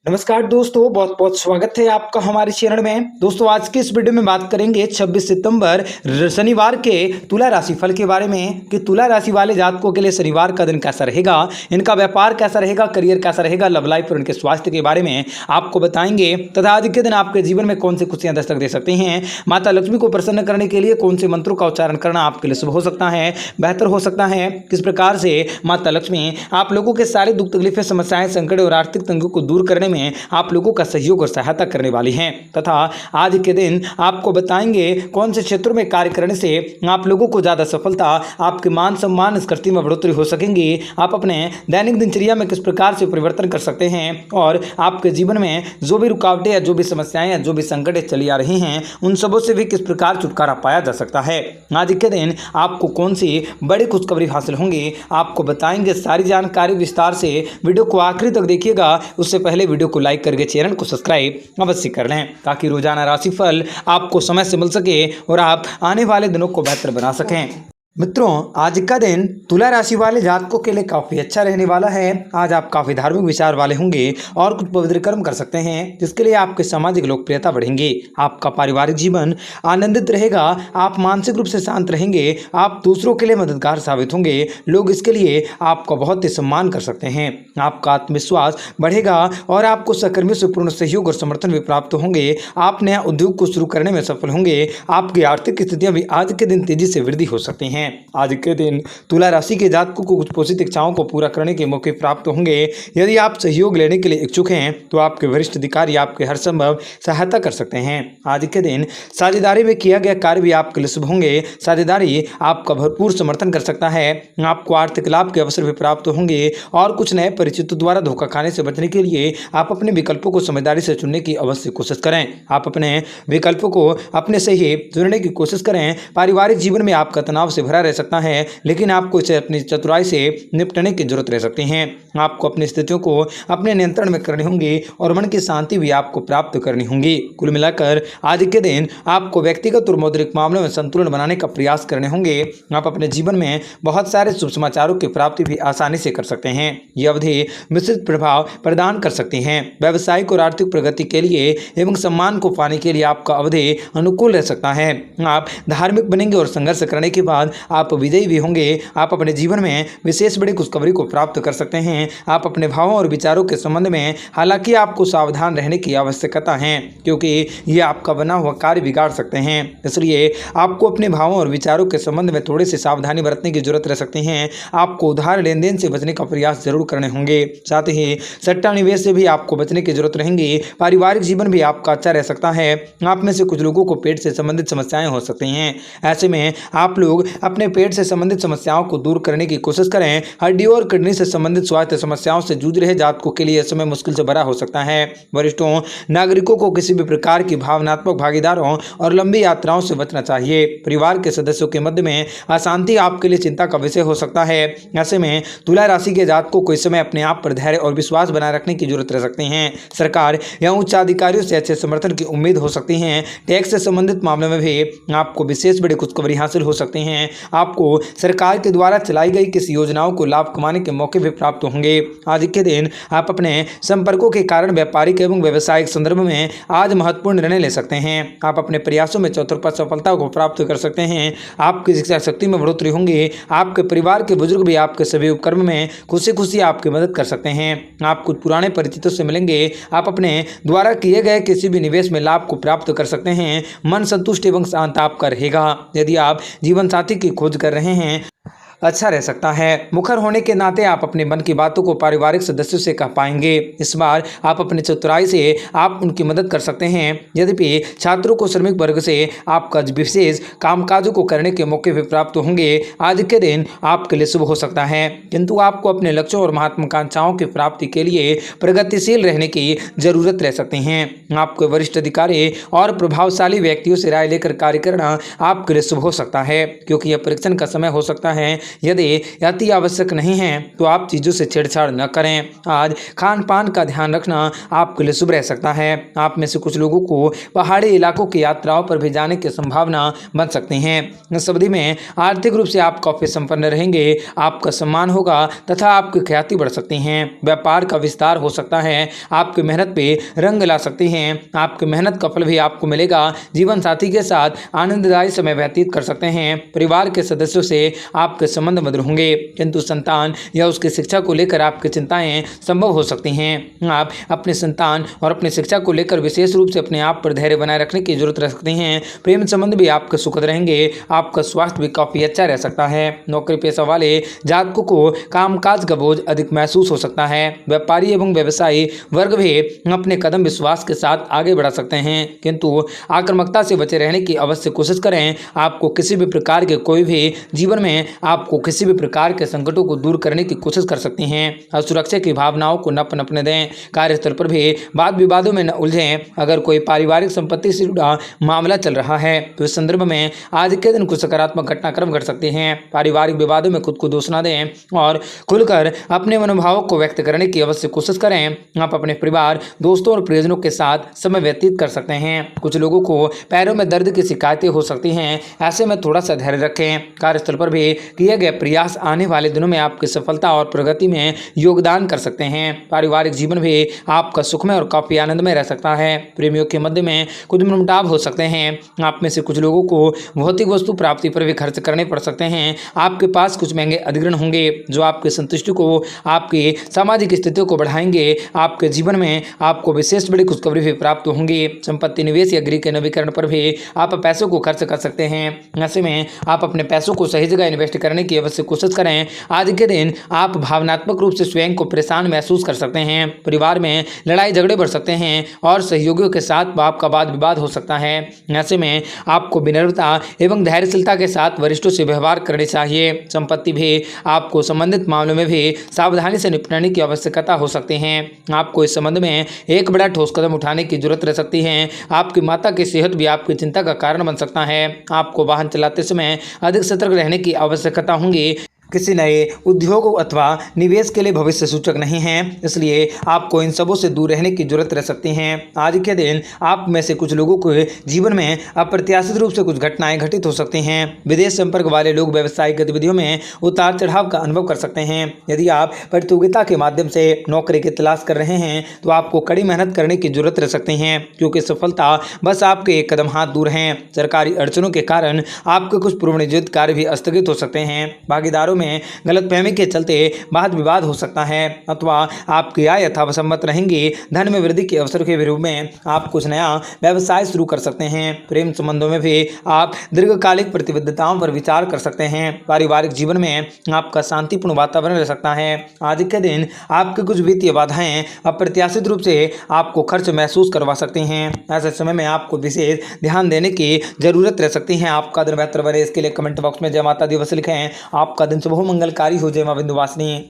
नमस्कार दोस्तों, बहुत बहुत स्वागत है आपका हमारे चैनल में। दोस्तों, आज के इस वीडियो में बात करेंगे 26 सितंबर शनिवार के तुला राशि फल के बारे में कि तुला राशि वाले जातकों के लिए शनिवार का दिन कैसा रहेगा, इनका व्यापार कैसा रहेगा, करियर कैसा रहेगा, लव लाइफ और इनके स्वास्थ्य के बारे में आपको बताएंगे। तथा आज के दिन आपके जीवन में कौन सी खुशियां दस्तक दे सकती हैं, माता लक्ष्मी को प्रसन्न करने के लिए कौन से मंत्रों का उच्चारण करना आपके लिए शुभ हो सकता है, बेहतर हो सकता है, किस प्रकार से माता लक्ष्मी आप लोगों के सारे दुख तकलीफें, समस्याएं, संकट और आर्थिक तंगी को दूर करने में आप लोगों का सहयोग और सहायता करने वाली हैं। तथा आज के दिन आपको बताएंगे कौन से क्षेत्रों में कार्य करने से आप लोगों को ज्यादा सफलता, आपके मान सम्मान, स्कृति में बढ़ोतरी हो सकेंगी, आप अपने दैनिक दिनचर्या में किस प्रकार से परिवर्तन कर सकते हैं और आपके जीवन में जो भी रुकावटें या जो भी समस्याएं या जो भी संकट चली आ रही हैं उन सबों से भी किस प्रकार छुटकारा पाया जा सकता है। आज के दिन आपको कौन सी बड़ी खुशखबरी हासिल होंगी आपको बताएंगे। सारी जानकारी विस्तार से वीडियो को आखिरी तक देखिएगा। उससे पहले वीडियो को लाइक करके चैनल को सब्सक्राइब अवश्य कर लें ताकि रोजाना राशिफल आपको समय से मिल सके और आप आने वाले दिनों को बेहतर बना सकें। मित्रों, आज का दिन तुला राशि वाले जातकों के लिए काफ़ी अच्छा रहने वाला है। आज आप काफ़ी धार्मिक विचार वाले होंगे और कुछ पवित्र कर्म कर सकते हैं जिसके लिए आपके सामाजिक लोकप्रियता बढ़ेंगी। आपका पारिवारिक जीवन आनंदित रहेगा, आप मानसिक रूप से शांत रहेंगे, आप दूसरों के लिए मददगार साबित होंगे, लोग इसके लिए आपका बहुत ही सम्मान कर सकते हैं। आपका आत्मविश्वास बढ़ेगा और आपको सहकर्मियों से पूर्ण सहयोग और समर्थन भी प्राप्त होंगे। आप नया उद्योग को शुरू करने में सफल होंगे। आपकी आर्थिक स्थितियाँ भी आज के दिन तेजी से वृद्धि हो सकती हैं। आज के दिन तुला राशि के जातकों को कुछ पोषित इच्छाओं को पूरा करने के मौके प्राप्त होंगे। यदि आप सहयोग लेने के लिए इच्छुक हैं तो आपके वरिष्ठ अधिकारी आपके हर संभव सहायता कर सकते हैं। आज के दिन साझेदारी में किया गया कार्य भी आपके लिए शुभ होंगे। साझेदारी आपका भरपूर समर्थन कर सकता है। आपको आर्थिक लाभ के अवसर भी प्राप्त होंगे और कुछ नए परिचितों द्वारा धोखा खाने से बचने के लिए आप अपने विकल्पों को समझदारी से चुनने की अवश्य कोशिश करें। आप अपने विकल्पों को अपने से ही चुनने की कोशिश करें। पारिवारिक जीवन में आपका तनाव से भरा रह सकता है, लेकिन आपको इसे अपनी चतुराई से निपटने की जरूरत रह सकती है। आपको अपनी स्थितियों को अपने नियंत्रण में करनी होंगी और मन की शांति भी आपको प्राप्त करनी होंगी। कुल मिलाकर आज के दिन आपको व्यक्तिगत और मौद्रिक मामलों में संतुलन बनाने का प्रयास करने होंगे। आप अपने जीवन में बहुत सारे शुभ समाचारों की प्राप्ति भी आसानी से कर सकते हैं। यह अवधि मिश्रित प्रभाव प्रदान कर सकती है। व्यावसायिक और आर्थिक प्रगति के लिए एवं सम्मान को पाने के लिए आपका अवधि अनुकूल रह सकता है। आप धार्मिक बनेंगे और संघर्ष करने के बाद आप विजयी भी होंगे। आप अपने जीवन में विशेष बड़ी खुशखबरी को प्राप्त कर सकते हैं। आप अपने भावों और विचारों के संबंध में हालांकि आपको सावधान रहने की आवश्यकता है क्योंकि ये आपका बना हुआ कार्य बिगाड़ सकते हैं। इसलिए आपको अपने भावों और विचारों के संबंध में थोड़ी सी सावधानी बरतने की जरूरत रह सकती है। आपको उधार लेन देन से बचने का प्रयास जरूर करने होंगे। साथ ही सट्टा निवेश से भी आपको बचने की जरूरत रहेगी। पारिवारिक जीवन भी आपका अच्छा रह सकता है। आप में से कुछ लोगों को पेट से संबंधित समस्याएं हो सकती हैं। ऐसे में आप लोग अपने पेट से संबंधित समस्याओं को दूर करने की कोशिश करें। हड्डियों और किडनी से संबंधित स्वास्थ्य समस्याओं से जूझ रहे जातकों के लिए समय मुश्किल से भरा हो सकता है। वरिष्ठों नागरिकों को किसी भी प्रकार की भावनात्मक भागीदारों और लंबी यात्राओं से बचना चाहिए। परिवार के सदस्यों के मध्य में अशांति आपके लिए चिंता का विषय हो सकता है। ऐसे में तुला राशि के जातकों को इस समय अपने आप पर धैर्य और विश्वास बनाए रखने की जरूरत रह सकती है। सरकार या उच्च अधिकारियों से अच्छे समर्थन की उम्मीद हो सकती है। टैक्स से संबंधित मामलों में भी आपको विशेष बड़ी खुशखबरी हासिल हो सकती है। आपको सरकार के द्वारा चलाई गई किसी योजनाओं को लाभ कमाने के मौके भी प्राप्त होंगे। आज के दिन आप अपने संपर्कों के कारण व्यापारिक एवं व्यवसायिक संदर्भ में आज महत्वपूर्ण निर्णय ले सकते हैं। आप अपने प्रयासों में चतुरता सफलता को प्राप्त कर सकते हैं। आपकी शिक्षा शक्ति में बढ़ोतरी होंगी। आपके परिवार के बुजुर्ग भी आपके सभी उपक्रम में खुशी खुशी आपकी मदद कर सकते हैं। आप कुछ पुराने परिचितों से मिलेंगे। आप अपने द्वारा किए गए किसी भी निवेश में लाभ को प्राप्त कर सकते हैं। मन संतुष्ट एवं शांत आपका रहेगा। यदि आप जीवन साथी की खोज कर रहे हैं अच्छा रह सकता है। मुखर होने के नाते आप अपने मन की बातों को पारिवारिक सदस्यों से कह पाएंगे। इस बार आप अपने चतुराई से आप उनकी मदद कर सकते हैं। यद्यपि छात्रों को श्रमिक वर्ग से आपका विशेष कामकाजों को करने के मौके भी प्राप्त होंगे। आज के दिन आपके लिए शुभ हो सकता है, किंतु आपको अपने लक्ष्यों और महत्वाकांक्षाओं की प्राप्ति के लिए प्रगतिशील रहने की जरूरत रह सकती है। आपके वरिष्ठ अधिकारी और प्रभावशाली व्यक्तियों से राय लेकर कार्य करना आपके लिए शुभ हो सकता है क्योंकि यह परीक्षण का समय हो सकता है। यदि अति आवश्यक नहीं है तो आप चीज़ों से छेड़छाड़ न करें। आज खान पान का ध्यान रखना आपके लिए शुभ रह सकता है। आप में से कुछ लोगों को पहाड़ी इलाकों की यात्राओं पर भी जाने की संभावना बन सकती है। इस अवधि में आर्थिक रूप से आप काफी संपन्न रहेंगे, आपका सम्मान होगा तथा आपकी ख्याति बढ़ सकती है। व्यापार का विस्तार हो सकता है, आपकी मेहनत पे रंग ला सकती हैं। आपकी मेहनत का फल भी आपको मिलेगा। जीवन साथी के साथ आनंददायी समय व्यतीत कर सकते हैं। परिवार के सदस्यों से आपके संबंध मधुर होंगे, किंतु संतान या उसकी शिक्षा को लेकर आपकी चिंताएं संभव हो सकती हैं। आप अपने संतान और अपनी शिक्षा को लेकर विशेष रूप से अपने आप पर धैर्य बनाए रखने की जरूरत रख सकते हैं। प्रेम संबंध भी आपके सुखद रहेंगे, आपका स्वास्थ्य भी काफी अच्छा रह सकता है। नौकरी पेशा वाले जातकों को कामकाज का बोझ अधिक महसूस हो सकता है। व्यापारी एवं व्यवसायी वर्ग भी अपने कदम विश्वास के साथ आगे बढ़ा सकते हैं, किंतु आक्रामकता से बचे रहने की अवश्य कोशिश करें। आपको किसी भी प्रकार के कोई भी जीवन में आपको किसी भी प्रकार के संकटों को दूर करने की कोशिश कर सकती हैं। असुरक्षा की भावनाओं को न पनपने दें। कार्यस्थल पर भी वाद विवादों में न उलझें। अगर कोई पारिवारिक संपत्ति से जुड़ा मामला चल रहा है तो इस संदर्भ में आज के दिन कुछ सकारात्मक घटनाक्रम घट सकते हैं। पारिवारिक विवादों में खुद को दोष न दें और खुलकर अपने मनोभावों को व्यक्त करने की अवश्य कोशिश करें। आप अपने परिवार, दोस्तों और प्रियजनों के साथ समय व्यतीत कर सकते हैं। कुछ लोगों को पैरों में दर्द की शिकायतें हो सकती हैं, ऐसे में थोड़ा सा धैर्य रखें। कार्यस्थल पर भी किए गए प्रयास आने वाले दिनों में आपकी सफलता और प्रगति में योगदान कर सकते हैं। पारिवारिक जीवन भी आपका सुखमय और काफी आनंदमय रह सकता है। प्रेमियों के मध्य में कुछ मनमुटाव हो सकते हैं। आप में से कुछ लोगों को भौतिक वस्तु प्राप्ति पर भी खर्च करने पड़ सकते हैं। आपके पास कुछ महंगे अधिग्रहण होंगे जो आपकी संतुष्टि को, आपकी सामाजिक स्थितियों को बढ़ाएंगे। आपके जीवन में आपको विशेष बड़ी खुशखबरी भी प्राप्त होंगी। संपत्ति निवेश या गृह के नवीकरण पर भी आप पैसों को खर्च कर सकते हैं। ऐसे में आप अपने पैसों को सही जगह इन्वेस्ट करने की अवश्य कोशिश करें। आज के दिन आप भावनात्मक रूप से स्वयं को परेशान महसूस कर सकते हैं। परिवार में लड़ाई झगड़े बढ़ सकते हैं और सहयोगियों के साथ आपका वाद विवाद हो सकता है। ऐसे में आपको विनम्रता एवं धैर्यशीलता के साथ वरिष्ठों से व्यवहार करनी चाहिए। संपत्ति भी आपको संबंधित मामलों में भी सावधानी से निपटने की आवश्यकता हो सकती है। आपको इस संबंध में एक बड़ा ठोस कदम उठाने की जरूरत रह सकती है। आपकी माता की सेहत भी आपकी चिंता का कारण बन सकता है। आपको वाहन चलाते समय अधिक सतर्क रहने की आवश्यकता होगी। किसी नए उद्योग अथवा निवेश के लिए भविष्य सूचक नहीं है, इसलिए आपको इन सबों से दूर रहने की जरूरत रह सकती है। आज के दिन आप में से कुछ लोगों के जीवन में अप्रत्याशित रूप से कुछ घटनाएं घटित हो सकती हैं। विदेश संपर्क वाले लोग व्यवसायिक गतिविधियों में उतार चढ़ाव का अनुभव कर सकते हैं। यदि आप प्रतियोगिता के माध्यम से नौकरी की तलाश कर रहे हैं तो आपको कड़ी मेहनत करने की जरूरत रह सकती है, क्योंकि सफलता बस आपके एक कदम हाथ दूर है। सरकारी अड़चनों के कारण आपके कुछ पूर्व नियोजित कार्य भी स्थगित हो सकते हैं। भागीदारों में गलतफहमी के चलते वाद विवाद हो सकता है अथवा आपकी आय यथासंमत रहेंगी। धन में वृद्धि के अवसर के रूप में आप कुछ नया व्यवसाय शुरू कर सकते हैं। प्रेम संबंधों में भी आप दीर्घकालिक प्रतिबद्धताओं पर विचार कर सकते हैं। पारिवारिक जीवन में आपका शांतिपूर्ण वातावरण रह सकता है। आज के दिन आपकी कुछ वित्तीय बाधाएं अप्रत्याशित रूप से आपको खर्च महसूस करवा सकती हैं। ऐसे समय में आपको विशेष ध्यान देने की जरूरत रह सकती है। आपका दिन बेहतर बने इसके लिए कमेंट बॉक्स में जय माता दी अवश्य लिखें। आपका दिन शुभ हो, मंगलकारी हो। जय मां विंध्यवासिनी।